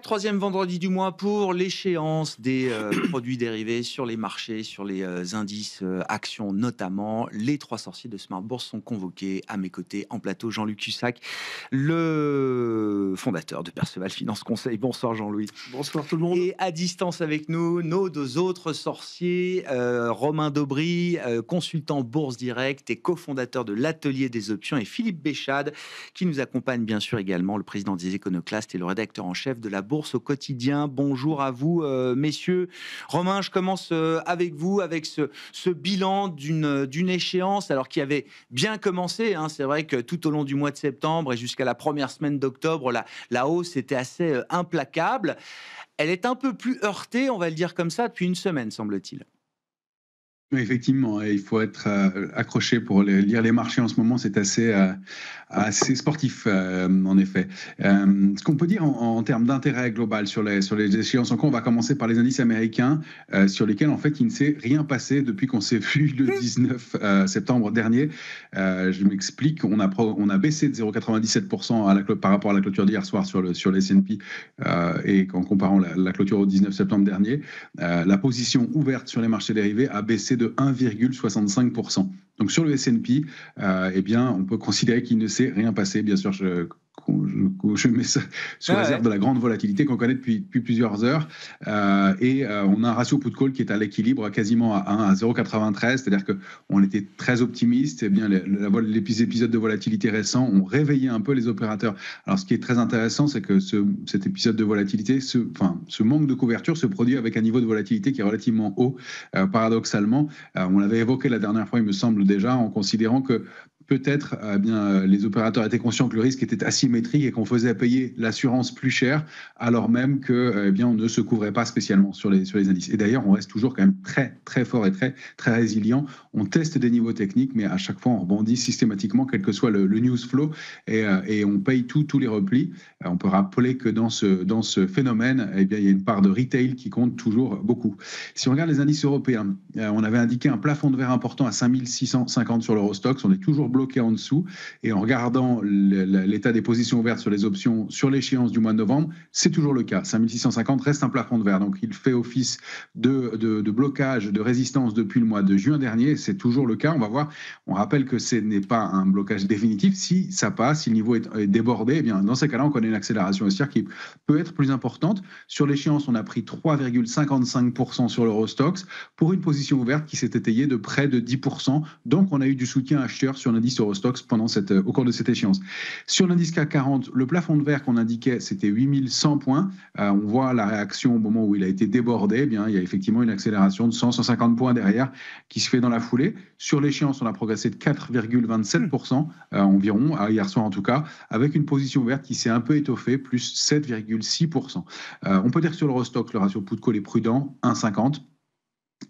troisième vendredi du mois pour l'échéance des produits dérivés sur les marchés, sur les indices actions notamment. Les trois sorciers de Smart Bourse sont convoqués. À mes côtés, en plateau, Jean-Luc Hussac, le fondateur de Perceval Finance Conseil. Bonsoir Jean-Louis. Bonsoir tout le monde. Et à distance avec nous, nos deux autres sorciers, Romain Daubry, consultant Bourse Direct et cofondateur de l'Atelier des Options, et Philippe Béchade, qui nous accompagne bien sûr également, le président des Éconoclastes et le rédacteur en chef de la Bourse au quotidien. Bonjour à vous, messieurs. Romain, je commence avec vous, avec ce bilan d'une échéance, alors qui avait bien commencé. C'est vrai que tout au long du mois de septembre et jusqu'à la première semaine d'octobre, la hausse était assez implacable. Elle est un peu plus heurtée, on va le dire comme ça, depuis une semaine, semble-t-il. Oui, effectivement, il faut être accroché pour lire les marchés en ce moment, c'est assez sportif, en effet. Ce qu'on peut dire en termes d'intérêt global sur les échéances, encore, on va commencer par les indices américains, sur lesquels, en fait, il ne s'est rien passé depuis qu'on s'est vu le 19 septembre dernier. Je m'explique, on a baissé de 0,97% par rapport à la clôture d'hier soir sur le S&P, et en comparant la clôture au 19 septembre dernier, la position ouverte sur les marchés dérivés a baissé de 1,65%. Donc sur le S&P, eh bien, on peut considérer qu'il ne s'est rien passé. Bien sûr, je mets ça sous réserve de la grande volatilité qu'on connaît depuis plusieurs heures. On a un ratio put-call qui est à l'équilibre quasiment à 1 à 0,93, c'est-à-dire qu'on était très optimiste. Eh bien, les épisodes de volatilité récents ont réveillé un peu les opérateurs. Alors, ce qui est très intéressant, c'est que cet épisode de volatilité, ce manque de couverture se produit avec un niveau de volatilité qui est relativement haut, paradoxalement. On l'avait évoqué la dernière fois, il me semble déjà, en considérant que peut-être les opérateurs étaient conscients que le risque était asymétrique et qu'on faisait payer l'assurance plus cher, alors même que on ne se couvrait pas spécialement sur les indices. Et d'ailleurs, on reste toujours quand même très très fort et très très résilient. On teste des niveaux techniques, mais à chaque fois on rebondit systématiquement, quel que soit le news flow, et on paye tous les replis. On peut rappeler que dans ce phénomène, il y a une part de retail qui compte toujours beaucoup. Si on regarde les indices européens, on avait indiqué un plafond de verre important à 5650 sur l'Eurostoxx. On est toujours bloqué en dessous, et en regardant l'état des positions ouvertes sur les options sur l'échéance du mois de novembre, c'est toujours le cas. 5650 reste un plafond de verre, donc il fait office de blocage, de résistance depuis le mois de juin dernier. C'est toujours le cas. On va voir. On rappelle que ce n'est pas un blocage définitif. Si ça passe, si le niveau est débordé, eh bien dans ces cas-là, on connaît une accélération haussière qui peut être plus importante. Sur l'échéance, on a pris 3,55% sur l'Eurostoxx pour une position ouverte qui s'est étayée de près de 10%. Donc, on a eu du soutien acheteur sur l'indice Eurostoxx au cours de cette échéance. Sur l'indice CAC 40, le plafond de verre qu'on indiquait, c'était 8100 points. On voit la réaction au moment où il a été débordé. Eh bien, il y a effectivement une accélération de 100-150 points derrière qui se fait dans la foulée. Sur l'échéance, on a progressé de 4,27% environ, hier soir en tout cas, avec une position ouverte qui s'est un peu étoffée, plus 7,6%. On peut dire que sur l'Eurostoxx, le ratio put-call est prudent, 1,50.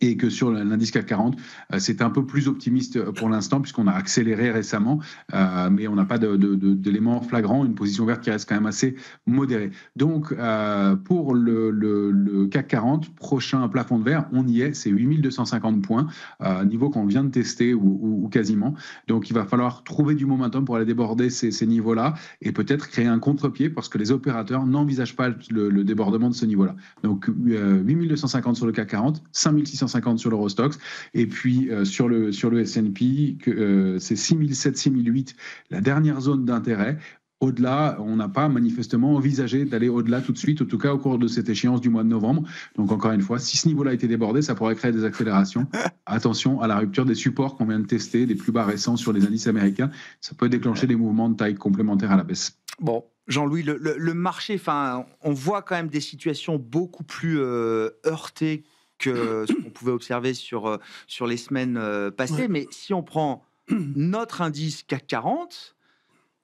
Et que sur l'indice CAC 40, c'est un peu plus optimiste pour l'instant, puisqu'on a accéléré récemment, mais on n'a pas d'éléments flagrants, une position verte qui reste quand même assez modérée. Donc, pour le CAC 40, prochain plafond de verre, on y est, c'est 8250 points, niveau qu'on vient de tester ou quasiment. Donc, il va falloir trouver du momentum pour aller déborder ces niveaux-là, et peut-être créer un contre-pied, parce que les opérateurs n'envisagent pas le débordement de ce niveau-là. Donc, 8250 sur le CAC 40, 5650 sur l'Eurostoxx, et puis sur le S&P, c'est 6007-6008, la dernière zone d'intérêt. Au-delà, on n'a pas manifestement envisagé d'aller au-delà tout de suite, en tout cas au cours de cette échéance du mois de novembre. Donc encore une fois, si ce niveau-là a été débordé, ça pourrait créer des accélérations. Attention à la rupture des supports qu'on vient de tester, des plus bas récents sur les indices américains. Ça peut déclencher des mouvements de taille complémentaires à la baisse. Bon, Jean-Louis, le marché, on voit quand même des situations beaucoup plus heurtées que ce qu'on pouvait observer sur les semaines passées. Ouais. Mais si on prend notre indice CAC 40,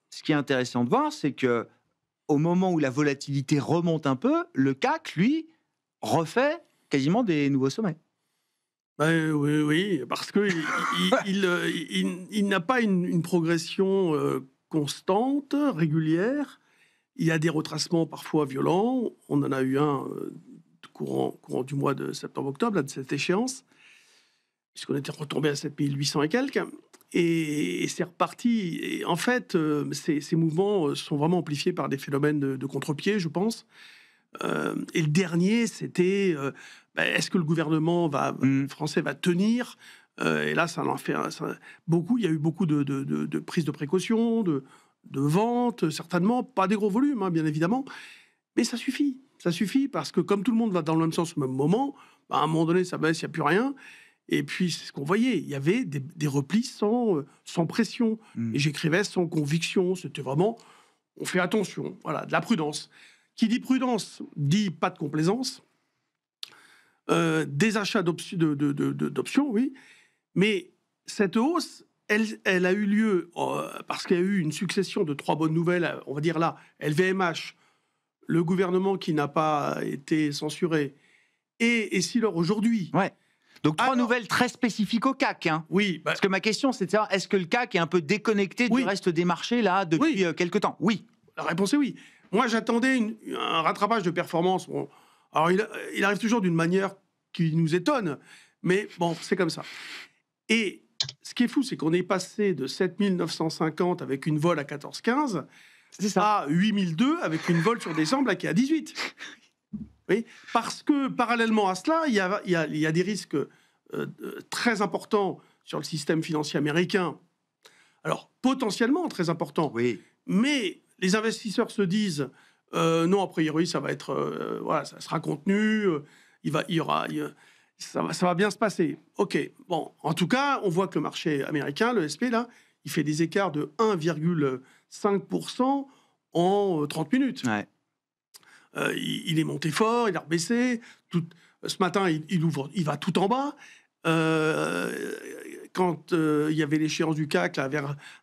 ce qui est intéressant de voir, c'est que au moment où la volatilité remonte un peu, le CAC, lui, refait quasiment des nouveaux sommets. Oui, parce qu'il il n'a pas une progression constante, régulière. Il y a des retracements parfois violents. On en a eu un courant du mois de septembre-octobre, de cette échéance, puisqu'on était retombé à 7800 et quelques. Et c'est reparti. Et en fait, ces mouvements sont vraiment amplifiés par des phénomènes de contre-pied, je pense. Et le dernier, c'était est-ce que le gouvernement français va tenir? Et là, ça en fait beaucoup. Il y a eu beaucoup de prises de précautions, de ventes, certainement. Pas des gros volumes, hein, bien évidemment. Mais ça suffit. Ça suffit parce que comme tout le monde va dans le même sens au même moment, à un moment donné, ça baisse, il n'y a plus rien. Et puis, c'est ce qu'on voyait. Il y avait des replis sans pression. Et j'écrivais sans conviction. C'était vraiment, on fait attention. Voilà, de la prudence. Qui dit prudence, dit pas de complaisance. Des achats d'options, oui. Mais cette hausse, elle a eu lieu parce qu'il y a eu une succession de 3 bonnes nouvelles. On va dire là, LVMH, le gouvernement qui n'a pas été censuré, et Essilor aujourd'hui. Ouais. Donc 3 nouvelles très spécifiques au CAC. Hein. Oui. Parce que ma question, c'est de savoir, est-ce que le CAC est un peu déconnecté du reste des marchés là depuis quelque temps? Oui. La réponse est oui. Moi, j'attendais un rattrapage de performance. Bon, alors, il arrive toujours d'une manière qui nous étonne, mais bon, c'est comme ça. Et ce qui est fou, c'est qu'on est passé de 7950 avec une vol à 14,15 à 8002 avec une vol sur décembre qui est à 18. Oui, parce que parallèlement à cela, il y a des risques très importants sur le système financier américain. Alors, potentiellement très importants. Oui. Mais les investisseurs se disent non, a priori, ça va être ça sera contenu, ça va bien se passer. Ok, bon, en tout cas, on voit que le marché américain, le SP là, il fait des écarts de 1,5% en 30 minutes. Ouais. Il est monté fort, il a rebaissé. Ce matin, il va tout en bas. Quand il y avait l'échéance du CAC, là,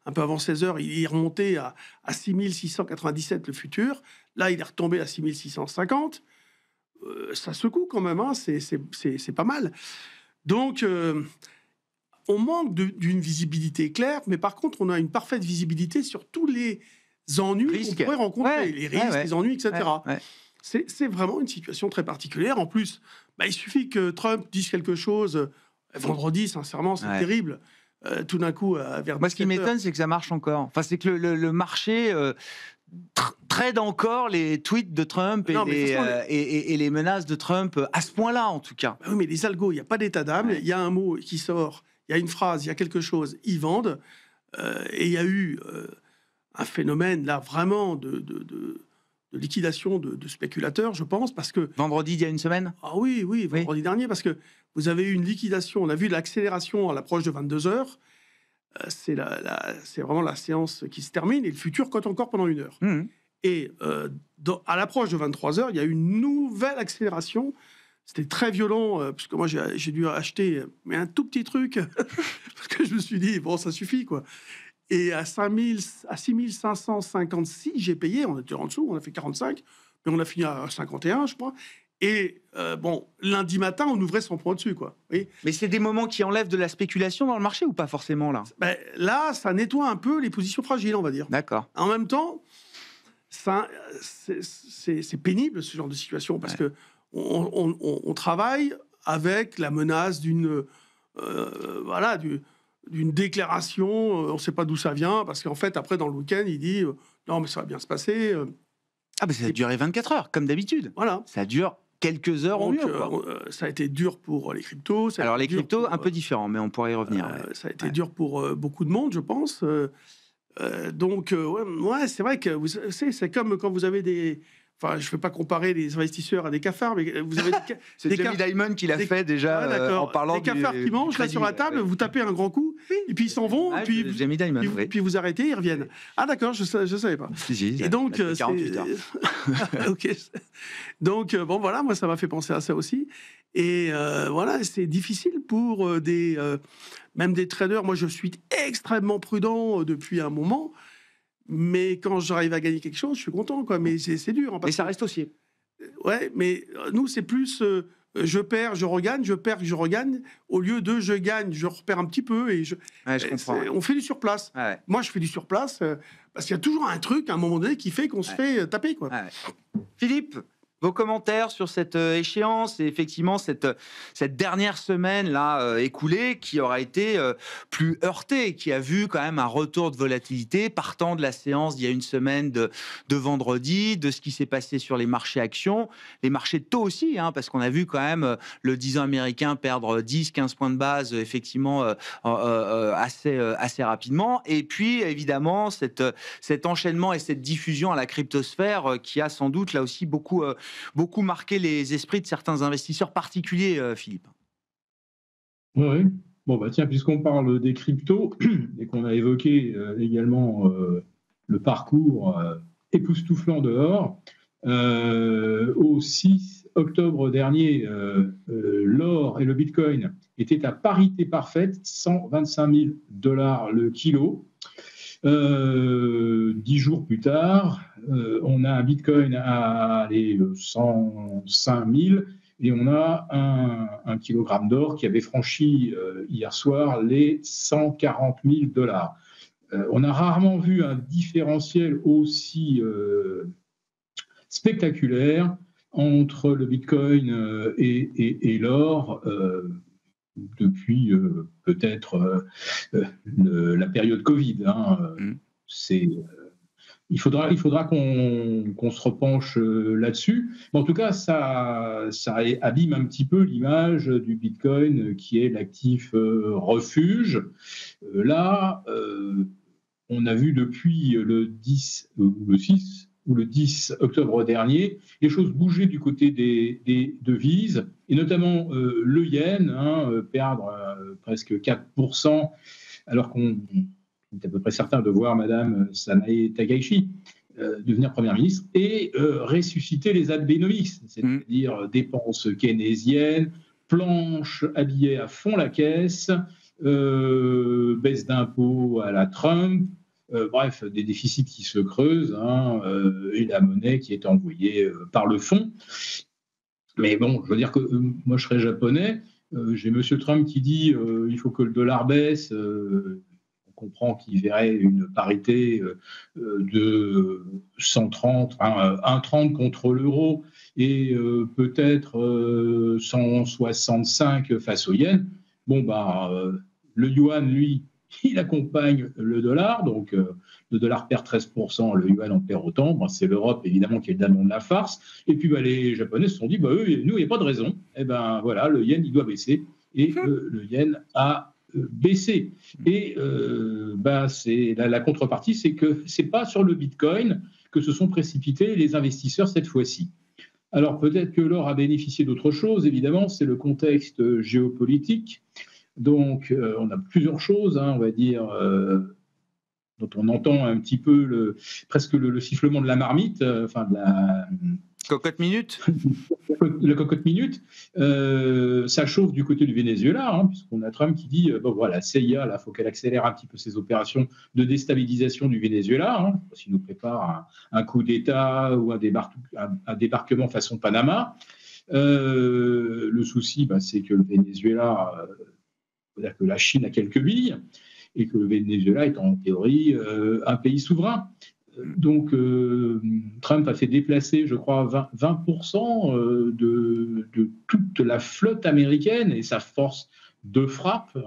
un peu avant 16h, il est remonté à 6697 le futur. Là, il est retombé à 6650. Ça secoue quand même, hein, c'est pas mal. Donc, on manque d'une visibilité claire, mais par contre, on a une parfaite visibilité sur tous les ennuis qu'on pourrait rencontrer, les risques, les ennuis, etc. C'est vraiment une situation très particulière. En plus, il suffit que Trump dise quelque chose. Vendredi, sincèrement, c'est terrible. Tout d'un coup, vers moi, ce qui m'étonne, c'est que ça marche encore. Enfin, c'est que le marché trade encore les tweets de Trump et les menaces de Trump à ce point-là, en tout cas. Oui, mais les algos, il n'y a pas d'état d'âme. Il y a un mot qui sort, il y a une phrase, il y a quelque chose, ils vendent. Et il y a eu un phénomène, là, vraiment de liquidation de spéculateurs, je pense, parce que... Vendredi, il y a une semaine? Ah oui, vendredi dernier, parce que vous avez eu une liquidation, on a vu l'accélération à l'approche de 22h, c'est vraiment la séance qui se termine, et le futur cote encore pendant 1 heure. Et à l'approche de 23h, il y a eu une nouvelle accélération. C'était très violent, parce que moi, j'ai dû acheter mais un tout petit truc, parce que je me suis dit, bon, ça suffit, quoi. Et à 6556, j'ai payé, on était en dessous, on a fait 45, mais on a fini à 51, je crois. Et lundi matin, on ouvrait 100 points dessus, quoi. Oui. Mais c'est des moments qui enlèvent de la spéculation dans le marché ou pas forcément, là? Là, ça nettoie un peu les positions fragiles, on va dire. D'accord. En même temps, c'est pénible, ce genre de situation, parce que on travaille avec la menace d'une déclaration, on ne sait pas d'où ça vient, parce qu'en fait, après, dans le week-end, il dit non, mais ça va bien se passer. Ah, mais ça a duré 24 heures, comme d'habitude. Voilà. Ça dure quelques heures au mieux. Ça a été dur pour les cryptos. Alors, les cryptos, un peu différents, mais on pourrait y revenir. Ça a été dur pour beaucoup de monde, je pense. Donc, c'est vrai que c'est comme quand vous avez des... Enfin, je ne vais pas comparer les investisseurs à des cafards, mais vous avez c'est Jamie Dimon qui l'a fait déjà en parlant des cafards qui mangent là sur la table, vous tapez un grand coup, et puis ils s'en vont, Jamie Dimon, puis vous arrêtez, ils reviennent. Ah d'accord, je savais pas. Et donc 48 heures. Ok. Donc bon voilà, moi ça m'a fait penser à ça aussi. Et voilà, c'est difficile pour même des traders. Moi, je suis extrêmement prudent depuis un moment. Mais quand j'arrive à gagner quelque chose, je suis content, quoi. Mais c'est dur. Hein, mais ça reste haussier. Ouais, mais nous, c'est plus je perds, je regagne, je perds, je regagne, au lieu de je gagne, je repère un petit peu. Et je comprends. On fait du surplace. Ouais. Moi, je fais du surplace parce qu'il y a toujours un truc, à un moment donné, qui fait qu'on se fait taper, quoi. Ouais. Philippe, Vos commentaires sur cette échéance et effectivement cette dernière semaine là écoulée qui aura été plus heurtée, qui a vu quand même un retour de volatilité partant de la séance d'il y a une semaine de vendredi, de ce qui s'est passé sur les marchés actions, les marchés de taux aussi, hein, parce qu'on a vu quand même le 10 ans américain perdre 10-15 points de base effectivement assez rapidement. Et puis évidemment cet enchaînement et cette diffusion à la cryptosphère qui a sans doute là aussi beaucoup marqué les esprits de certains investisseurs particuliers, Philippe. Oui. Bon, bah tiens, puisqu'on parle des cryptos et qu'on a évoqué également le parcours époustouflant dehors, au 6 octobre dernier, l'or et le bitcoin étaient à parité parfaite, 125 000 $ le kilo. 10 jours plus tard, on a un bitcoin à 105 000 et on a un kilogramme d'or qui avait franchi hier soir les 140 000 $. On a rarement vu un différentiel aussi spectaculaire entre le bitcoin et l'or depuis peut-être la période Covid. Il faudra qu'on se repenche là-dessus. Mais en tout cas, ça abîme un petit peu l'image du Bitcoin qui est l'actif refuge. Là, on a vu depuis le 10 ou le 6 ou le 10 octobre dernier, les choses bouger du côté des devises, et notamment le yen, perdre presque 4%, alors qu'on est à peu près certain de voir Madame Sanae Takaichi devenir Première ministre, et ressusciter les Abenomics, c'est-à-dire dépenses keynésiennes, planches habillées à fond la caisse, baisse d'impôts à la Trump, bref, des déficits qui se creusent, et la monnaie qui est envoyée par le fond. Mais bon, je veux dire que moi, je serais japonais. J'ai M. Trump qui dit il faut que le dollar baisse. On comprend qu'il verrait une parité de 130, 1,30 contre l'euro et peut-être 165 face au yen. Bon, le yuan, lui, il accompagne le dollar, donc le dollar perd 13%, le yuan en perd autant. C'est l'Europe, évidemment, qui est le danon de la farce. Et puis, les Japonais se sont dit, nous, il n'y a pas de raison. Et voilà, le yen, il doit baisser. Et le yen a baissé. Et la contrepartie, c'est que ce n'est pas sur le Bitcoin que se sont précipités les investisseurs cette fois-ci. Alors, peut-être que l'or a bénéficié d'autre chose, évidemment, c'est le contexte géopolitique. Donc, on a plusieurs choses, on va dire, dont on entend un petit peu presque le sifflement de la marmite, de la cocotte minute. La cocotte minute. Ça chauffe du côté du Venezuela, puisqu'on a Trump qui dit voilà, CIA, là, faut qu'elle accélère un petit peu ses opérations de déstabilisation du Venezuela, s'il nous prépare un coup d'État ou un débarquement façon Panama. Le souci, c'est que le Venezuela, c'est-à-dire que la Chine a quelques billes et que le Venezuela est en théorie un pays souverain. Donc, Trump a fait déplacer, je crois, 20% de toute la flotte américaine et sa force de frappe,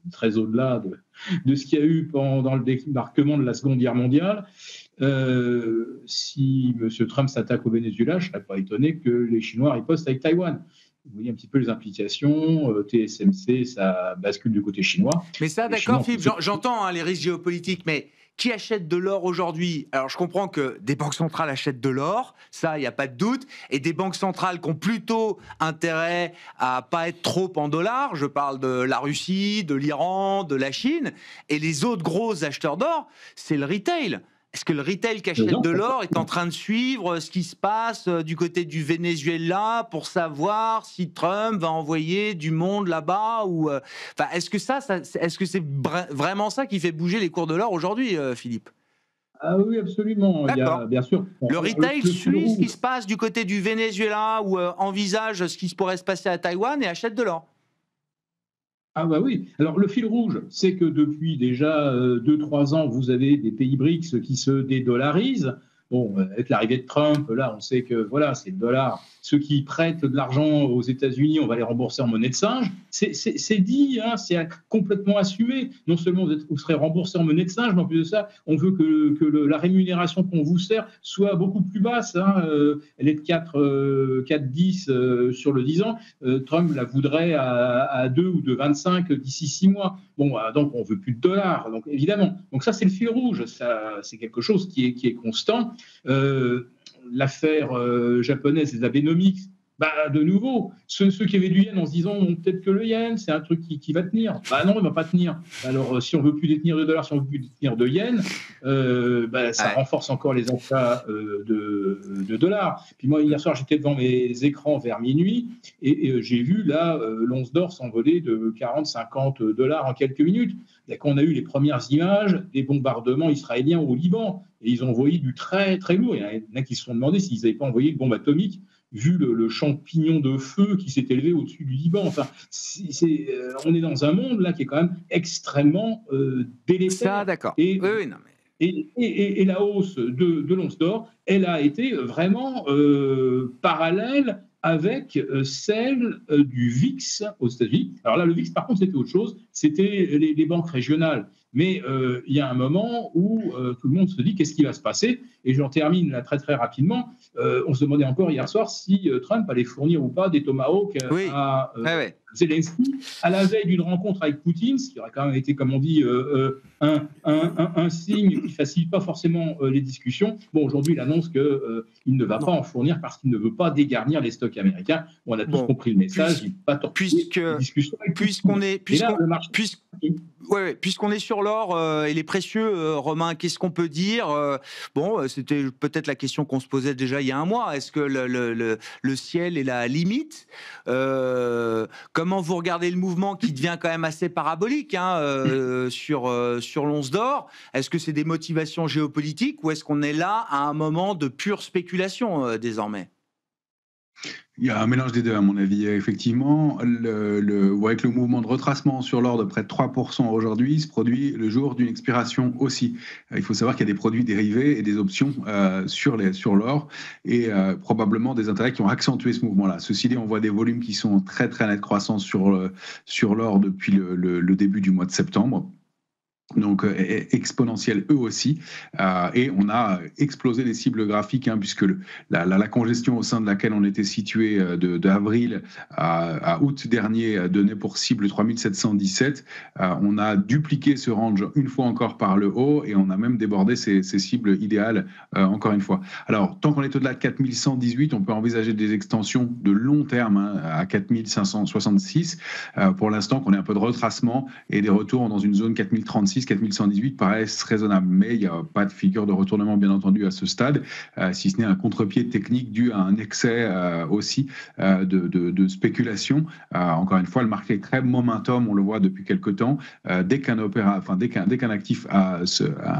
très au-delà de ce qu'il y a eu pendant le débarquement de la Seconde Guerre mondiale. Si M. Trump s'attaque au Venezuela, je ne serais pas étonné que les Chinois ripostent avec Taïwan. Vous voyez un petit peu les implications. TSMC, ça bascule du côté chinois. Mais ça, d'accord, Philippe, j'entends les risques géopolitiques, mais qui achète de l'or aujourd'hui? Alors, je comprends que des banques centrales achètent de l'or, ça, il n'y a pas de doute, et des banques centrales qui ont plutôt intérêt à pas être trop en dollars, je parle de la Russie, de l'Iran, de la Chine, et les autres gros acheteurs d'or, c'est le retail. Est-ce que le retail qui achète de l'or est en train de suivre ce qui se passe du côté du Venezuela pour savoir si Trump va envoyer du monde là-bas ou est-ce que c'est vraiment ça qui fait bouger les cours de l'or aujourd'hui, Philippe? Ah oui, absolument. Il y a, bien sûr. Le retail suit ce qui se passe du côté du Venezuela ou envisage ce qui pourrait se passer à Taïwan et achète de l'or. Ah bah oui. Alors le fil rouge, c'est que depuis déjà 2-3 ans, vous avez des pays BRICS qui se dédollarisent. Bon, avec l'arrivée de Trump, là, on sait que voilà, c'est le dollar. Ceux qui prêtent de l'argent aux États-Unis, on va les rembourser en monnaie de singe. C'est dit, hein, c'est complètement assumé. Non seulement vous serez remboursé en monnaie de singe, mais en plus de ça, on veut que la rémunération qu'on vous sert soit beaucoup plus basse. Hein. Elle est de 4,10 sur le 10 ans. Trump la voudrait à 2 ou 2,25 d'ici 6 mois. Bon, donc on veut plus de dollars, donc évidemment. Donc ça, c'est le fil rouge. C'est quelque chose qui est constant. L'affaire japonaise des Abenomics, de nouveau, ceux qui avaient du yen en se disant peut-être que le yen, c'est un truc qui va tenir. Non, il ne va pas tenir. Alors, si on ne veut plus détenir de dollars, si on ne veut plus détenir de yens, ça renforce encore les achats de dollars. Puis moi, hier soir, j'étais devant mes écrans vers minuit et j'ai vu là l'once d'or s'envoler de 40-50 dollars en quelques minutes. Quand on a eu les premières images des bombardements israéliens au Liban, et ils ont envoyé du très, très lourd. Il y en a qui se sont demandé s'ils n'avaient pas envoyé de bombes atomiques, vu le champignon de feu qui s'est élevé au-dessus du Liban. Enfin, on est dans un monde là qui est quand même extrêmement délétère. Ça, d'accord. Oui, non, mais... et la hausse de l'once d'or, elle a été vraiment parallèle avec celle du VIX aux États-Unis. Alors là, le VIX, par contre, c'était autre chose. C'était les banques régionales. Mais il y a un moment où tout le monde se dit qu'est-ce qui va se passer. Et j'en termine là très très rapidement. On se demandait encore hier soir si Trump allait fournir ou pas des tomahawks à Zelensky à la veille d'une rencontre avec Poutine, ce qui aurait quand même été, comme on dit, un signe qui ne facilite pas forcément les discussions. Bon, aujourd'hui, il annonce qu'il ne va pas en fournir parce qu'il ne veut pas dégarnir les stocks américains. On a tous compris le message. Il ne va pas torpiller les discussions. Puisqu'on est sur l'or et les précieux, Romain, qu'est-ce qu'on peut dire c'était peut-être la question qu'on se posait déjà il y a un mois. Est-ce que le ciel est la limite Comment vous regardez le mouvement qui devient quand même assez parabolique sur l'once d'or? Est-ce que c'est des motivations géopolitiques ou est-ce qu'on est là à un moment de pure spéculation désormais? Il y a un mélange des deux, à mon avis. Effectivement, avec le mouvement de retracement sur l'or de près de 3% aujourd'hui, se produit le jour d'une expiration aussi. Il faut savoir qu'il y a des produits dérivés et des options sur l'or et probablement des intérêts qui ont accentué ce mouvement-là. Ceci dit, on voit des volumes qui sont très très net croissants sur l'or depuis le début du mois de septembre. Donc exponentiels eux aussi, et on a explosé les cibles graphiques puisque la congestion au sein de laquelle on était situé d'avril à août dernier donnait pour cible 3717. On a dupliqué ce range une fois encore par le haut et on a même débordé ces cibles idéales encore une fois. Alors tant qu'on est au-delà de 4118, on peut envisager des extensions de long terme à 4566. Pour l'instant qu'on ait un peu de retracement et des retours dans une zone 4036, 4118 paraissent raisonnables, mais il n'y a pas de figure de retournement bien entendu à ce stade, si ce n'est un contre-pied technique dû à un excès aussi de spéculation. Encore une fois, le marché est très momentum, on le voit depuis quelques temps. Dès qu'un actif a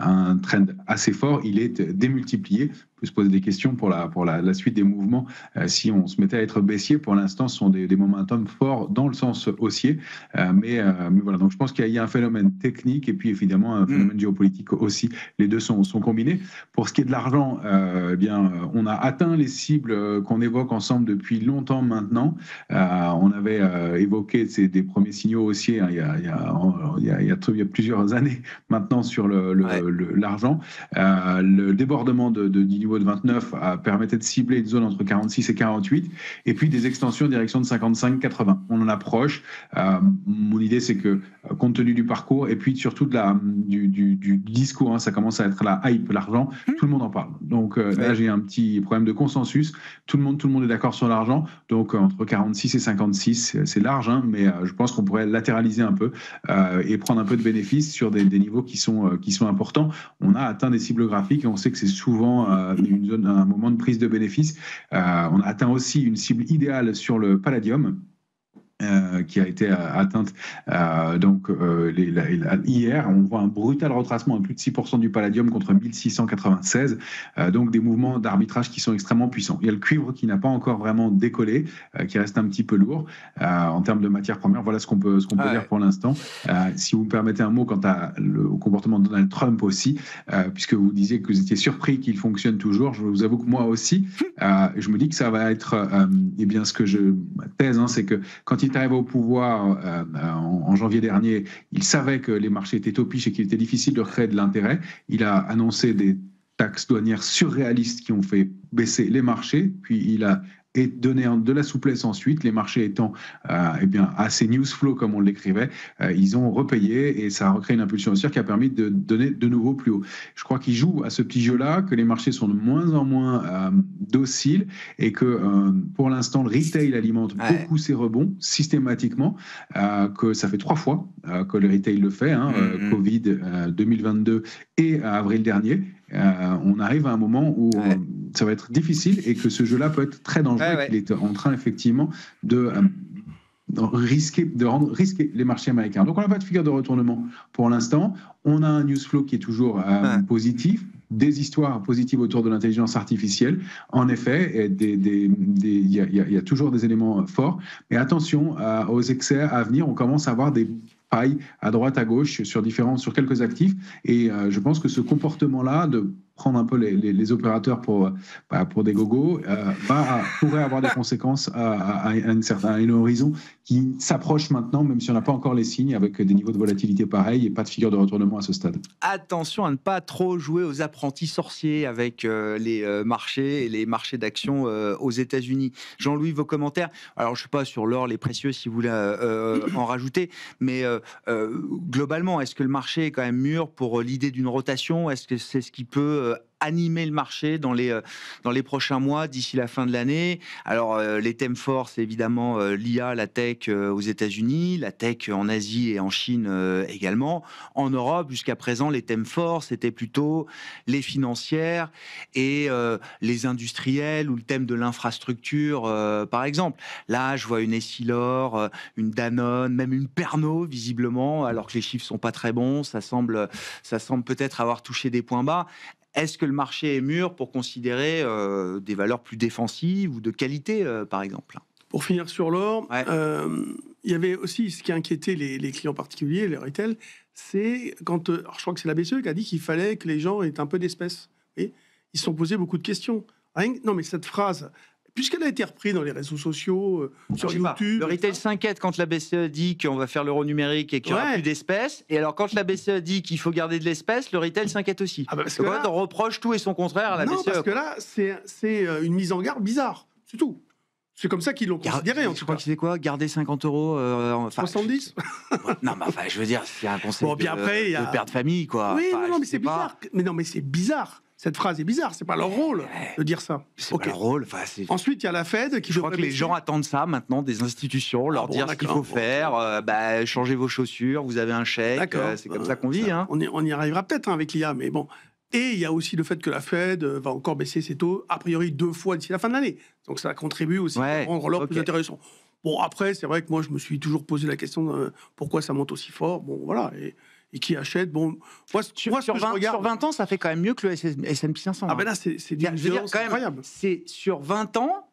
un trend assez fort, il est démultiplié. Se poser des questions pour la suite des mouvements. Si on se mettait à être baissier, pour l'instant, ce sont des momentum forts dans le sens haussier. Mais voilà, donc je pense qu'il y a un phénomène technique et puis évidemment un phénomène géopolitique aussi. Les deux sont combinés. Pour ce qui est de l'argent, on a atteint les cibles qu'on évoque ensemble depuis longtemps maintenant. On avait évoqué des premiers signaux haussiers il y a plusieurs années maintenant sur l'argent. Le débordement du niveau de 29 permettait de cibler une zone entre 46 et 48 et puis des extensions en direction de 55-80. On en approche. Mon idée, c'est que compte tenu du parcours et puis surtout du discours, ça commence à être la hype, l'argent, tout le monde en parle. Donc là, j'ai un petit problème de consensus. Tout le monde est d'accord sur l'argent. Donc entre 46 et 56, c'est large, mais je pense qu'on pourrait latéraliser un peu et prendre un peu de bénéfices sur des niveaux qui sont importants. On a atteint des cibles graphiques et on sait que c'est souvent un moment de prise de bénéfice. On a atteint aussi une cible idéale sur le palladium. qui a été atteinte hier. On voit un brutal retracement à plus de 6% du palladium contre 1696, donc des mouvements d'arbitrage qui sont extrêmement puissants. Il y a le cuivre qui n'a pas encore vraiment décollé, qui reste un petit peu lourd en termes de matières premières. Voilà ce qu'on peut dire pour l'instant. Si vous me permettez un mot quant au comportement de Donald Trump aussi, puisque vous disiez que vous étiez surpris qu'il fonctionne toujours, je vous avoue que moi aussi, je me dis que ça va être, ma thèse, c'est que quand il est arrivé au pouvoir en janvier dernier, il savait que les marchés étaient topiches et qu'il était difficile de recréer de l'intérêt. Il a annoncé des taxes douanières surréalistes qui ont fait baisser les marchés, puis il a donné de la souplesse ensuite, les marchés étant assez news flow comme on l'écrivait, ils ont repayé et ça a recréé une impulsion haussière qui a permis de donner de nouveau plus haut. Je crois qu'ils jouent à ce petit jeu-là, que les marchés sont de moins en moins dociles et que pour l'instant le retail alimente beaucoup ces rebonds systématiquement, que ça fait 3 fois que le retail le fait, Covid 2022 et avril dernier. On arrive à un moment où ça va être difficile et que ce jeu-là peut être très dangereux. Il est en train effectivement de risquer les marchés américains. Donc on n'a pas de figure de retournement pour l'instant. On a un news flow qui est toujours positif, des histoires positives autour de l'intelligence artificielle. En effet, il y a toujours des éléments forts. Mais attention aux excès à venir. On commence à avoir des pailles à droite, à gauche sur quelques actifs. Et je pense que ce comportement-là de prendre un peu les opérateurs pour des gogos pourrait avoir des conséquences à un horizon qui s'approche maintenant, même si on n'a pas encore les signes, avec des niveaux de volatilité pareils et pas de figure de retournement à ce stade. Attention à ne pas trop jouer aux apprentis sorciers avec les marchés et les marchés d'actions aux États-Unis. Jean-Louis, vos commentaires. Alors, je ne sais pas sur l'or, les précieux, si vous voulez en rajouter, mais globalement, est-ce que le marché est quand même mûr pour l'idée d'une rotation? Est-ce que c'est ce qui peut animer le marché dans les prochains mois, d'ici la fin de l'année? Alors, les thèmes forts, c'est évidemment l'IA, la tech aux États-Unis, la tech en Asie et en Chine également. En Europe, jusqu'à présent, les thèmes forts, c'était plutôt les financières et les industriels ou le thème de l'infrastructure, par exemple. Là, je vois une Essilor, une Danone, même une Pernod, visiblement, alors que les chiffres sont pas très bons. Ça semble peut-être avoir touché des points bas. Est-ce que le marché est mûr pour considérer des valeurs plus défensives ou de qualité, par exemple? Pour finir sur l'or, il y avait aussi ce qui inquiétait les clients particuliers, les retail, c'est quand... alors je crois que c'est la BCE qui a dit qu'il fallait que les gens aient un peu d'espèces. Ils se sont posés beaucoup de questions. Non, mais cette phrase... Puisqu'elle a été reprise dans les réseaux sociaux, sur YouTube... Le retail s'inquiète quand la BCE dit qu'on va faire l'euro numérique et qu'il n'y aura plus d'espèces. Et alors, quand la BCE dit qu'il faut garder de l'espèce, le retail s'inquiète aussi. Parce que là, on reproche tout et son contraire à la BCE. Non, parce que là, c'est une mise en garde bizarre. C'est tout. C'est comme ça qu'ils l'ont considéré, en tout cas. Je crois que c'est quoi? Garder 50 €... 70 Non, mais je veux dire, c'est un concept de père de famille, quoi. Oui, non, mais c'est bizarre. Mais non, mais c'est bizarre. Cette phrase est bizarre, c'est pas leur rôle de dire ça. C'est pas leur rôle. Ensuite, il y a la Fed qui... Je crois que les gens attendent ça maintenant des institutions, leur dire ce qu'il faut faire, changez vos chaussures, vous avez un chèque, c'est comme ça qu'on vit. On y arrivera peut-être avec l'IA, mais bon. Et il y a aussi le fait que la Fed va encore baisser ses taux, a priori 2 fois d'ici la fin de l'année. Donc ça contribue aussi à rendre l'or plus intéressant. Bon, après, c'est vrai que moi, je me suis toujours posé la question de pourquoi ça monte aussi fort. Bon, voilà. Et qui achète. Bon, sur 20 ans, ça fait quand même mieux que le S&P 500. Ah ben là, c'est une violence incroyable. C'est sur 20 ans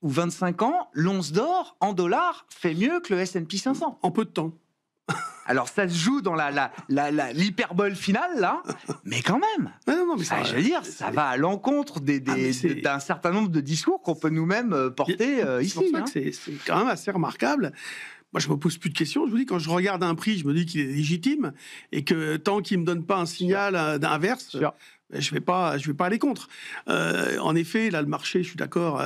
ou 25 ans, l'once d'or en dollars fait mieux que le S&P 500. En peu de temps. Alors, ça se joue dans l'hyperbole finale, là, mais quand même. Non, mais je veux dire, ça va à l'encontre d'un certain nombre de discours qu'on peut nous-mêmes porter ici. C'est pour ça que c'est quand même assez remarquable. Moi, je me pose plus de questions. Je vous dis, quand je regarde un prix, je me dis qu'il est légitime et que tant qu'il me donne pas un signal d'inverse, je vais pas aller contre. En effet, là, le marché, je suis d'accord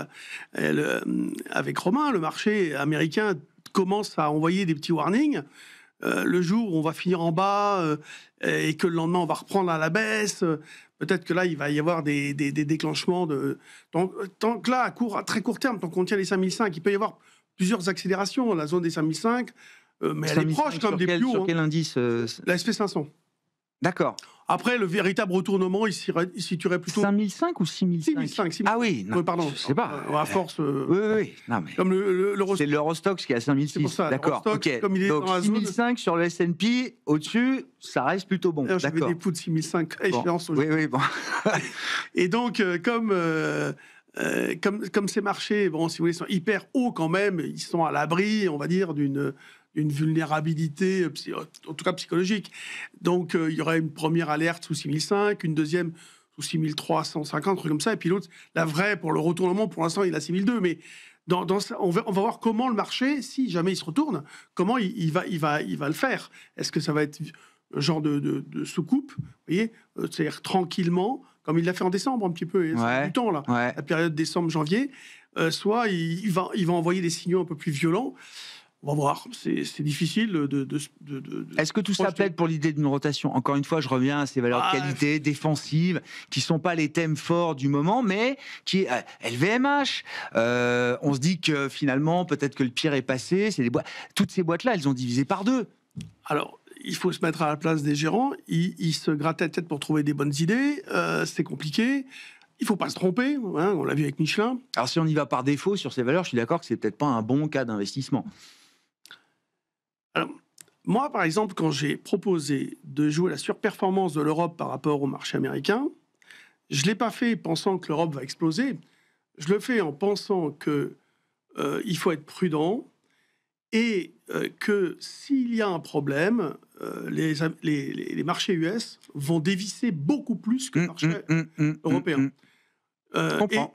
avec Romain, le marché américain commence à envoyer des petits warnings. Le jour où on va finir en bas et que le lendemain on va reprendre à la baisse, peut-être que là il va y avoir des déclenchements de... Tant que là, à très court terme, tant qu'on tient les 5005, il peut y avoir plusieurs accélérations. La zone des 5005, mais elle est proche comme des plus hauts. Sur quel indice La SP500. D'accord. Après, le véritable retournement, il se situerait plutôt... 5005 ou 6005 6005. Ah oui, non, pardon. je sais pas. À force... Oui. Non, mais... Comme C'est l'Eurostoxx qui est à 5006. C'est pour ça, D'accord. l'Eurostoxx, Ok. comme il est Donc dans la zone- 6005 sur le S&P, au-dessus, ça reste plutôt bon. D'ailleurs, j'avais D'accord. des pots de 6005 Bon. échéance. Oui, bon. Et donc, comme ces marchés, bon, si vous voulez, sont hyper hauts quand même, ils sont à l'abri, on va dire, d'une vulnérabilité, en tout cas psychologique. Donc, il y aurait une première alerte sous 6005, une deuxième sous 6350, un truc comme ça, et puis l'autre, la vraie, pour le retournement, pour l'instant, il est à 6002, mais on va voir comment le marché, si jamais il se retourne, comment il va le faire. Est-ce que ça va être un genre de soucoupe, vous voyez, c'est-à-dire tranquillement, comme il l'a fait en décembre un petit peu, et c'est du temps là, la période décembre-janvier, soit il va envoyer des signaux un peu plus violents. On va voir, c'est difficile de Est-ce que tout ça plaide pour l'idée d'une rotation? Encore une fois, je reviens à ces valeurs de qualité défensives qui ne sont pas les thèmes forts du moment, mais qui est LVMH. On se dit que finalement, peut-être que le pire est passé. Toutes ces boîtes-là, elles ont divisé par deux. Alors, il faut se mettre à la place des gérants. Ils se grattaient la tête pour trouver des bonnes idées. C'est compliqué. Il ne faut pas se tromper. Hein, on l'a vu avec Michelin. Alors, si on y va par défaut sur ces valeurs, je suis d'accord que c'est peut-être pas un bon cas d'investissement. Alors, moi, par exemple, quand j'ai proposé de jouer la surperformance de l'Europe par rapport au marché américain, je ne l'ai pas fait pensant que l'Europe va exploser. Je le fais en pensant qu'il faut être prudent et que s'il y a un problème, les marchés US vont dévisser beaucoup plus que le marché européen. Je comprends.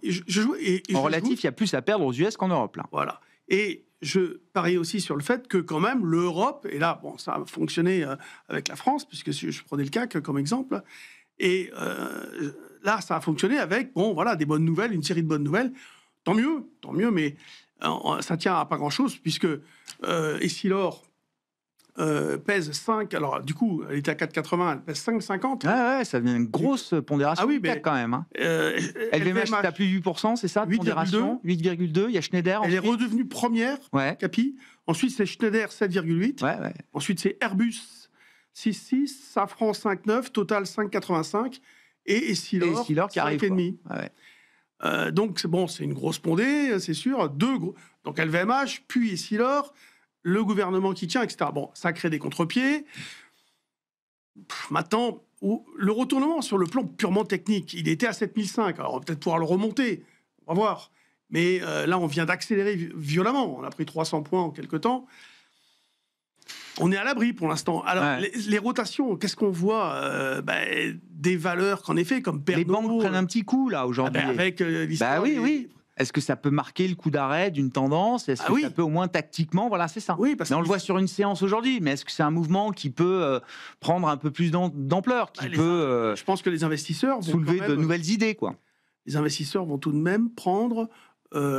En relatif, il y a plus à perdre aux US qu'en Europe. Là. Voilà. Et je parie aussi sur le fait que quand même l'Europe, et là, bon, ça a fonctionné avec la France, puisque je prenais le CAC comme exemple, et là, ça a fonctionné avec, bon, voilà, des bonnes nouvelles, une série de bonnes nouvelles. Tant mieux, mais ça tient à pas grand-chose, puisque Essilor pèse 5, alors du coup, elle était à 4,80, elle pèse 5,50. Ouais, ça devient une grosse pondération quand même. Hein. LVMH, t'as plus de 8%, c'est ça, de pondération 8,2, il y a Schneider. Elle est redevenue première, Capi. Ensuite, c'est Schneider, 7,8. Ouais. Ensuite, c'est Airbus, 6,6, Safran, 5,9, Total, 5,85. Et Essilor qui arrive. 5,5. Donc, bon, c'est une grosse pondée, c'est sûr. Donc, LVMH, puis Essilor, le gouvernement qui tient, etc. Bon, ça crée des contre-pieds. Maintenant, le retournement sur le plan purement technique, il était à 7005. Alors, on va peut-être pouvoir le remonter. On va voir. Mais là, on vient d'accélérer violemment. On a pris 300 points en quelque temps. On est à l'abri pour l'instant. Alors, les rotations, qu'est-ce qu'on voit des valeurs qu'en effet, comme Pernod... Les banques prennent un petit coup, là, aujourd'hui. Avec l'histoire... oui. Est-ce que ça peut marquer le coup d'arrêt d'une tendance? Est-ce que ça peut au moins tactiquement? Voilà, c'est ça. Oui, mais on le voit sur une séance aujourd'hui. Mais est-ce que c'est un mouvement qui peut prendre un peu plus d'ampleur, qui peut je pense que les investisseurs vont soulever de nouvelles idées, quoi. Les investisseurs vont tout de même prendre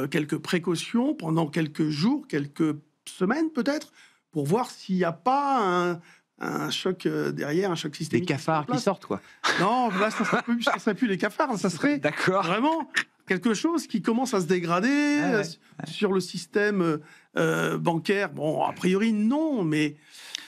quelques précautions pendant quelques jours, quelques semaines peut-être, pour voir s'il n'y a pas un choc derrière, un choc systémique. Des cafards qui sortent, quoi. Non, là, ça ne serait plus les cafards, ça serait vraiment quelque chose qui commence à se dégrader sur le système bancaire. Bon, a priori, non, mais...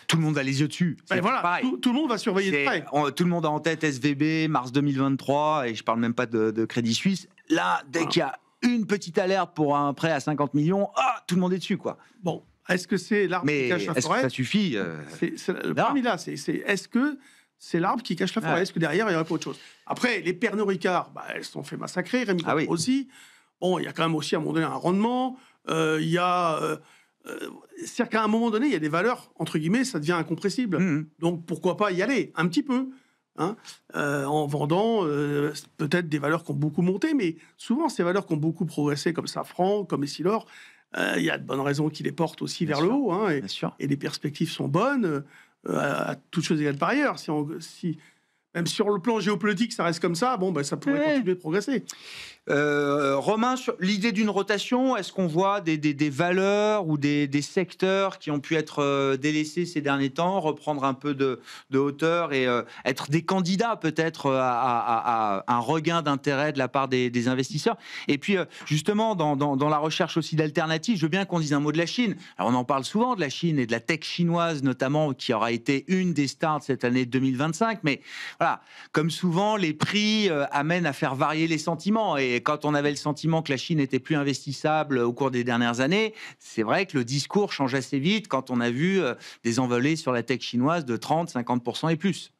Tout le monde a les yeux dessus. Voilà, tout le monde va surveiller de près. Tout le monde a en tête SVB, mars 2023, et je ne parle même pas de Crédit Suisse. Là, dès qu'il y a une petite alerte pour un prêt à 50 millions, tout le monde est dessus, quoi. Bon, est-ce que c'est l'arbre qui cache la forêt? Est-ce que ça suffit Le premier là, c'est est-ce que c'est l'arbre qui cache la forêt? Est-ce que derrière, il n'y aurait pas autre chose? Après, les Pernod Ricard, elles se sont fait massacrer. Rémi aussi. Bon, il y a quand même aussi, à un moment donné, un rendement. Il y a... c'est-à-dire qu'à un moment donné, il y a des valeurs, entre guillemets, ça devient incompressible. Donc, pourquoi pas y aller un petit peu, hein, en vendant peut-être des valeurs qui ont beaucoup monté, mais souvent, ces valeurs qui ont beaucoup progressé, comme Safran, comme Essilor, il y a de bonnes raisons qui les portent aussi vers le haut, hein, et les perspectives sont bonnes, à toutes choses égales par ailleurs. Même sur le plan géopolitique, ça reste comme ça, bon, ça pourrait continuer de progresser. Romain, sur l'idée d'une rotation, est-ce qu'on voit des valeurs ou des secteurs qui ont pu être délaissés ces derniers temps, reprendre un peu de hauteur et être des candidats peut-être à un regain d'intérêt de la part des investisseurs? Et puis justement, dans la recherche aussi d'alternatives, je veux bien qu'on dise un mot de la Chine. Alors on en parle souvent de la Chine et de la tech chinoise notamment, qui aura été une des stars de cette année 2025, mais voilà, comme souvent, les prix amènent à faire varier les sentiments. Et quand on avait le sentiment que la Chine était plus investissable au cours des dernières années, c'est vrai que le discours change assez vite quand on a vu des envolées sur la tech chinoise de 30, 50% et plus.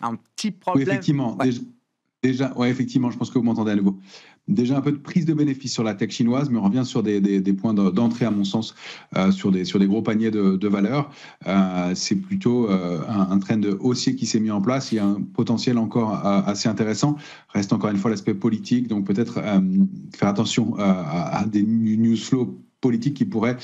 Un petit problème. Oui, effectivement. Ouais. Ouais, effectivement, je pense que vous m'entendez à nouveau. Déjà un peu de prise de bénéfice sur la tech chinoise, mais on revient sur des points d'entrée, à mon sens, sur des gros paniers de valeurs. C'est plutôt un trend haussier qui s'est mis en place. Il y a un potentiel encore assez intéressant. Reste encore une fois l'aspect politique, donc peut-être faire attention à des news flow politiques qui pourraient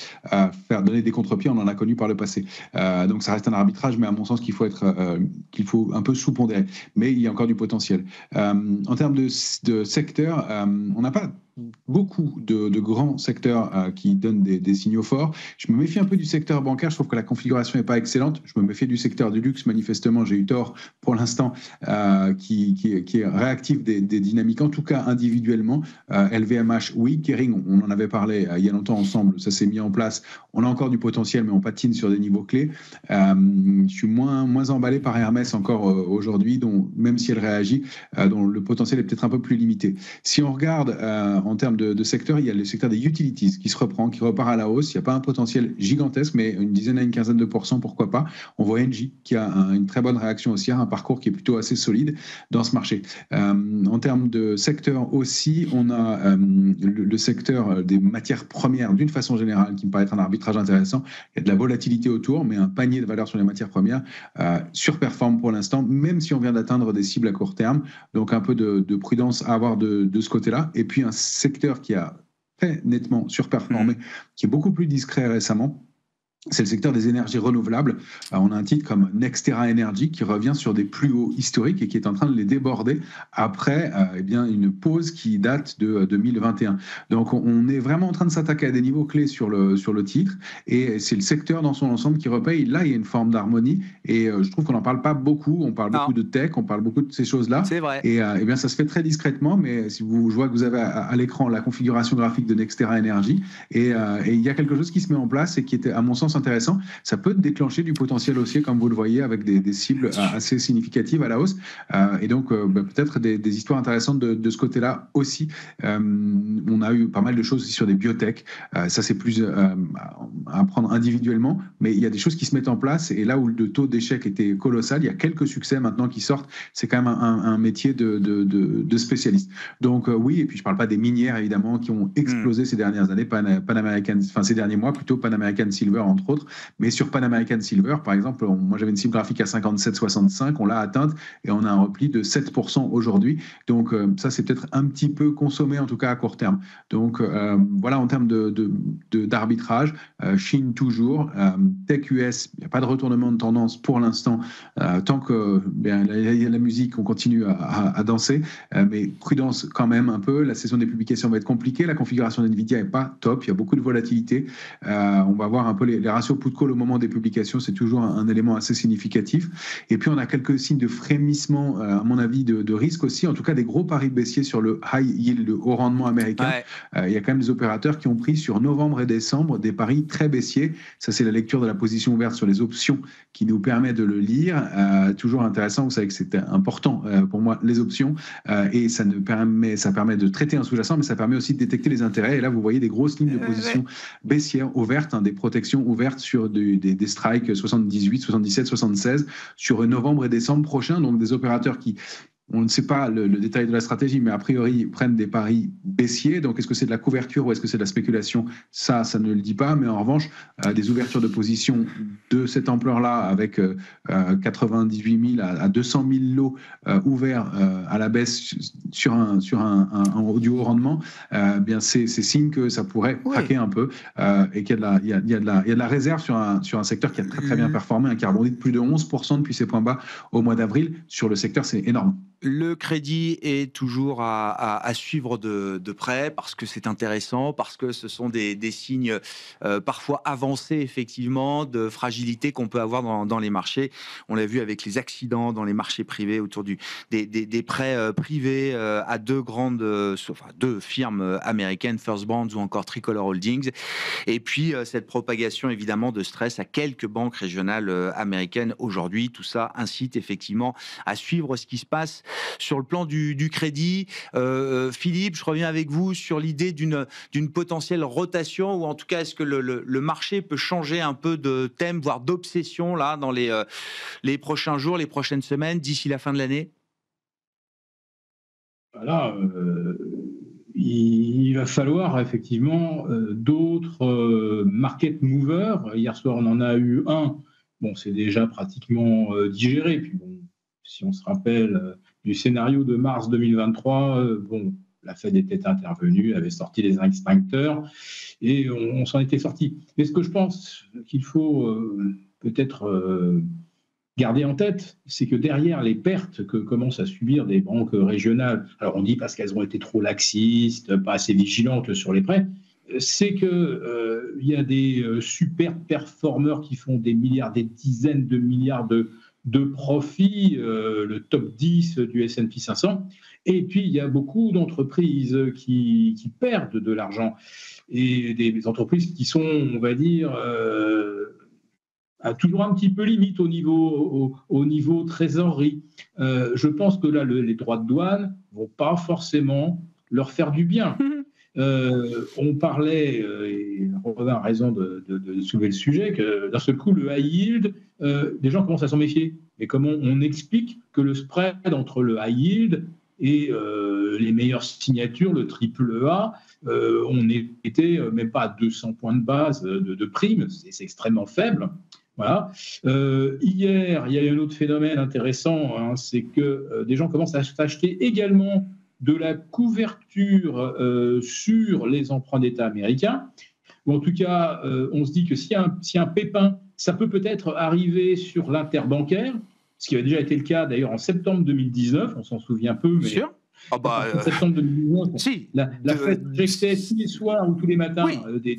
faire donner des contre-pieds. On en a connu par le passé. Donc ça reste un arbitrage, mais à mon sens qu'il faut un peu sous-pondérer. Mais il y a encore du potentiel. En termes de secteur, on n'a pas beaucoup de grands secteurs qui donnent des signaux forts. Je me méfie un peu du secteur bancaire. Je trouve que la configuration n'est pas excellente. Je me méfie du secteur du luxe. Manifestement, j'ai eu tort pour l'instant, qui est réactif des dynamiques, en tout cas individuellement. LVMH, oui. Kering, on en avait parlé il y a longtemps ensemble. Ça s'est mis en place. On a encore du potentiel, mais on patine sur des niveaux clés. Je suis moins emballé par Hermès encore aujourd'hui, même si elle réagit, dont le potentiel est peut-être un peu plus limité. Si on regarde en termes de secteur, il y a le secteur des utilities qui se reprend, qui repart à la hausse. Il n'y a pas un potentiel gigantesque, mais une dizaine à une quinzaine de pourcents, pourquoi pas. On voit Engie qui a une très bonne réaction haussière, un parcours qui est plutôt assez solide dans ce marché. En termes de secteur aussi, on a le secteur des matières premières d'une façon générale qui me paraît être un arbitrage intéressant. Il y a de la volatilité autour, mais un panier de valeurs sur les matières premières surperforme pour l'instant, même si on vient d'atteindre des cibles à court terme. Donc un peu de prudence à avoir de ce côté-là. Et puis un secteur qui a très nettement surperformé, qui est beaucoup plus discret récemment, c'est le secteur des énergies renouvelables. On a un titre comme Nextera Energy qui revient sur des plus hauts historiques et qui est en train de les déborder après une pause qui date de 2021. Donc on est vraiment en train de s'attaquer à des niveaux clés sur le titre, et c'est le secteur dans son ensemble qui repaye. Là, il y a une forme d'harmonie, et je trouve qu'on n'en parle pas beaucoup. On parle beaucoup de tech, on parle beaucoup de ces choses-là. C'est vrai. Et bien ça se fait très discrètement, mais je vois que vous avez à l'écran la configuration graphique de Nextera Energy, et il y a quelque chose qui se met en place et qui était, à mon sens, intéressant. Ça peut déclencher du potentiel haussier, comme vous le voyez, avec des cibles assez significatives à la hausse, et donc peut-être des histoires intéressantes de ce côté-là aussi. On a eu pas mal de choses aussi sur des biotech. Ça, c'est plus à prendre individuellement, mais il y a des choses qui se mettent en place, et là où le taux d'échec était colossal, il y a quelques succès maintenant qui sortent. C'est quand même un métier de spécialiste. Donc oui, et puis je parle pas des minières évidemment qui ont explosé ces dernières années, ces derniers mois plutôt, Pan American Silver entre autres. Mais sur Pan American Silver, par exemple, moi j'avais une cible graphique à 57,65, on l'a atteinte et on a un repli de 7% aujourd'hui. Donc ça, c'est peut-être un petit peu consommé, en tout cas à court terme. Donc voilà, en termes d'arbitrage, Chine toujours, Tech US, il n'y a pas de retournement de tendance pour l'instant, tant que la musique, on continue à danser, mais prudence quand même un peu. La saison des publications va être compliquée, la configuration d'NVIDIA n'est pas top, il y a beaucoup de volatilité. On va voir un peu les ratios put-call au moment des publications, c'est toujours un élément assez significatif. Et puis on a quelques signes de frémissement, à mon avis, de risque aussi, en tout cas des gros paris baissiers sur le high yield, le haut rendement américain. Il y a quand même des opérateurs qui ont pris sur novembre et décembre des paris très baissiers. Ça, c'est la lecture de la position ouverte sur les options qui nous permet de le lire. Toujours intéressant, vous savez que c'est important pour moi, les options, et ça permet de traiter un sous-jacent, mais ça permet aussi de détecter les intérêts. Et là, vous voyez des grosses lignes de position baissières ouvertes, des protections ouvertes sur des strikes 78, 77, 76 sur novembre et décembre prochains. Donc des opérateurs qui on ne sait pas le détail de la stratégie, mais a priori, ils prennent des paris baissiers. Donc, est-ce que c'est de la couverture ou est-ce que c'est de la spéculation? Ça ne le dit pas. Mais en revanche, des ouvertures de position de cette ampleur-là, avec 98 000 à 200 000 lots ouverts à la baisse sur du haut rendement, bien c'est signe que ça pourrait craquer un peu et qu'il y a de la réserve sur un secteur qui a très, très bien performé, qui a rebondi de plus de 11% depuis ses points bas au mois d'avril. Sur le secteur, c'est énorme. Le crédit est toujours à suivre de près parce que c'est intéressant, parce que ce sont des signes parfois avancés effectivement de fragilité qu'on peut avoir dans les marchés. On l'a vu avec les accidents dans les marchés privés autour des prêts privés à deux firmes américaines, First Bonds ou encore Tricolor Holdings. Et puis cette propagation évidemment de stress à quelques banques régionales américaines aujourd'hui. Tout ça incite effectivement à suivre ce qui se passe sur le plan du crédit. Philippe, je reviens avec vous sur l'idée d'une potentielle rotation, ou en tout cas, est-ce que le marché peut changer un peu de thème, voire d'obsession, là, dans les prochains jours, les prochaines semaines, d'ici la fin de l'année? Voilà, il va falloir effectivement d'autres market movers. Hier soir, on en a eu un. Bon, c'est déjà pratiquement digéré. Puis bon, si on se rappelle du scénario de mars 2023, bon, la Fed était intervenue, avait sorti les extincteurs et on s'en était sorti. Mais ce que je pense qu'il faut peut-être garder en tête, c'est que derrière les pertes que commencent à subir des banques régionales, alors on dit parce qu'elles ont été trop laxistes, pas assez vigilantes sur les prêts, c'est que y a des super performeurs qui font des milliards, des dizaines de milliards de profits, le top 10 du S&P 500. Et puis, il y a beaucoup d'entreprises qui perdent de l'argent. Et des entreprises qui sont, on va dire, toujours un petit peu limite au niveau trésorerie. Je pense que là, les droits de douane ne vont pas forcément leur faire du bien. On parlait, et Robin a raison de soulever le sujet, que d'un seul coup, le high yield, les gens commencent à s'en méfier. Mais comment on explique que le spread entre le high yield et les meilleures signatures, le triple A, on était même pas à 200 points de base de prime, c'est extrêmement faible. Voilà. Hier, il y a eu un autre phénomène intéressant, hein, c'est que des gens commencent à acheter également de la couverture sur les emprunts d'État américains. Ou en tout cas, on se dit que s'il y a un pépin, ça peut-être arriver sur l'interbancaire, ce qui a déjà été le cas d'ailleurs en septembre 2019, on s'en souvient peu, mais sûr. En septembre 2019, si, la Fed injectait tous les soirs ou tous les matins des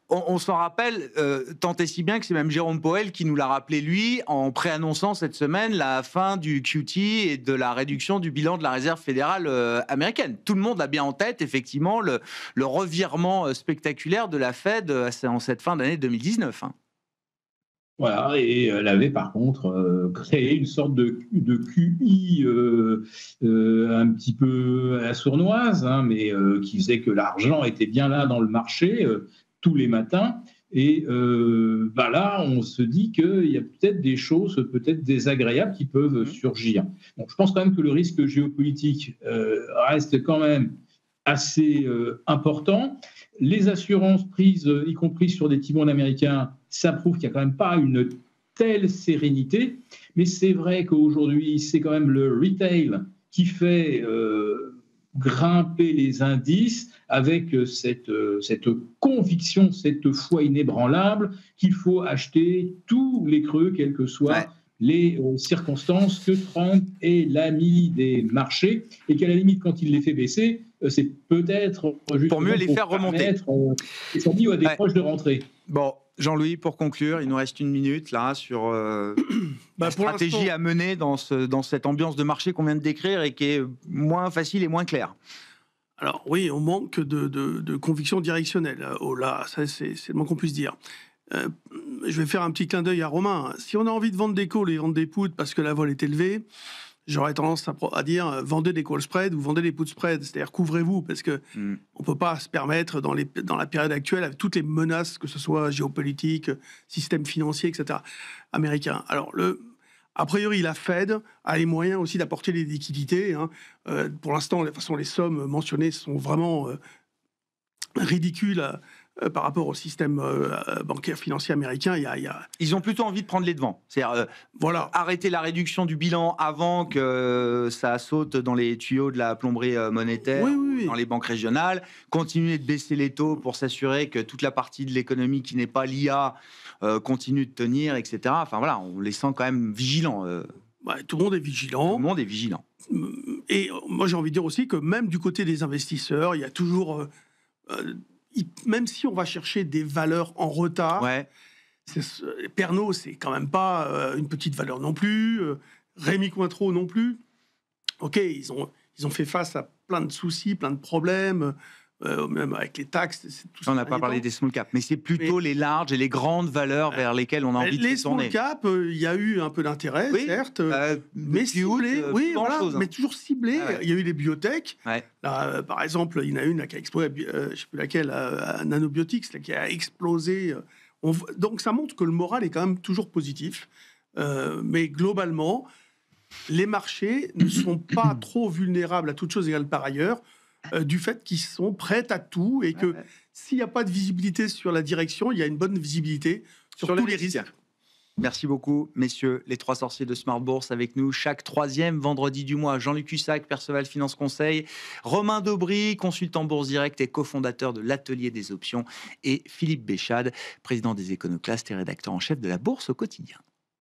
on s'en rappelle, tant et si bien que c'est même Jérôme Powell qui nous l'a rappelé, lui, en préannonçant cette semaine la fin du QT et de la réduction du bilan de la Réserve fédérale américaine. Tout le monde a bien en tête, effectivement, le revirement spectaculaire de la Fed en cette fin d'année 2019. Hein. Voilà, et elle avait par contre créé une sorte de QI un petit peu à la sournoise, hein, mais qui faisait que l'argent était bien là dans le marché tous les matins. Et là, on se dit qu'il y a peut-être des choses peut-être désagréables qui peuvent surgir. Bon, je pense quand même que le risque géopolitique reste quand même assez important. Les assurances prises, y compris sur des T-bonds américains, ça prouve qu'il n'y a quand même pas une telle sérénité. Mais c'est vrai qu'aujourd'hui, c'est quand même le retail qui fait grimper les indices avec cette conviction, cette foi inébranlable qu'il faut acheter tous les creux, quelles que soient les circonstances, que Trump est l'ami des marchés et qu'à la limite, quand il les fait baisser, c'est peut-être pour mieux les faire remonter. Ils sont mis à des proches de rentrée. Bon, Jean-Louis, pour conclure, il nous reste une minute là sur la stratégie à mener dans cette ambiance de marché qu'on vient de décrire et qui est moins facile et moins claire. Alors oui, on manque de conviction directionnelle. Oh là, ça c'est le moins qu'on puisse dire. Je vais faire un petit clin d'œil à Romain. Si on a envie de vendre des calls et vendre des puts parce que la vol est élevée, j'aurais tendance à dire vendez des call spread ou vendez des put spread, c'est-à-dire couvrez-vous, parce que on peut pas se permettre dans la période actuelle avec toutes les menaces, que ce soit géopolitique, système financier, etc. américain. Alors A priori, la Fed a les moyens aussi d'apporter les liquidités. Hein. Pour l'instant, de toute façon, les sommes mentionnées sont vraiment ridicules par rapport au système bancaire financier américain. Ils ont plutôt envie de prendre les devants. C'est-à-dire Voilà. arrêter la réduction du bilan avant que ça saute dans les tuyaux de la plomberie monétaire, Oui. dans les banques régionales, continuer de baisser les taux pour s'assurer que toute la partie de l'économie qui n'est pas l'IA continue de tenir, etc. Enfin voilà, on les sent quand même vigilants. Tout le monde est vigilant. Tout le monde est vigilant. Et moi, j'ai envie de dire aussi que même du côté des investisseurs, il y a toujours... même si on va chercher des valeurs en retard, Pernod, c'est quand même pas une petite valeur non plus. Rémy Cointreau non plus. Ok, ils ont fait face à plein de soucis, plein de problèmes, même avec les taxes. Tout ça On n'a pas parlé des small caps, mais c'est plutôt les larges et les grandes valeurs vers lesquelles on a envie de se tourner. Les small caps, il y a eu un peu d'intérêt, certes, mais ciblé, mais toujours ciblé. Ouais. Il y a eu les biotech. Ouais. Là, par exemple, il y en a une qui a explosé, je ne sais plus laquelle, Nanobiotics, là, qui a explosé. Donc ça montre que le moral est quand même toujours positif. Mais globalement, les marchés ne sont pas trop vulnérables à toute chose égale par ailleurs, du fait qu'ils sont prêts à tout et que s'il n'y a pas de visibilité sur la direction, il y a une bonne visibilité sur tous les risques. Merci beaucoup, messieurs, les trois sorciers de Smart Bourse avec nous chaque troisième vendredi du mois. Jean-Luc Hussac, Perceval Finance Conseil, Romain Daubry, consultant Bourse Direct et cofondateur de l'Atelier des Options, et Philippe Béchade, président des Éconoclastes et rédacteur en chef de la Bourse au quotidien.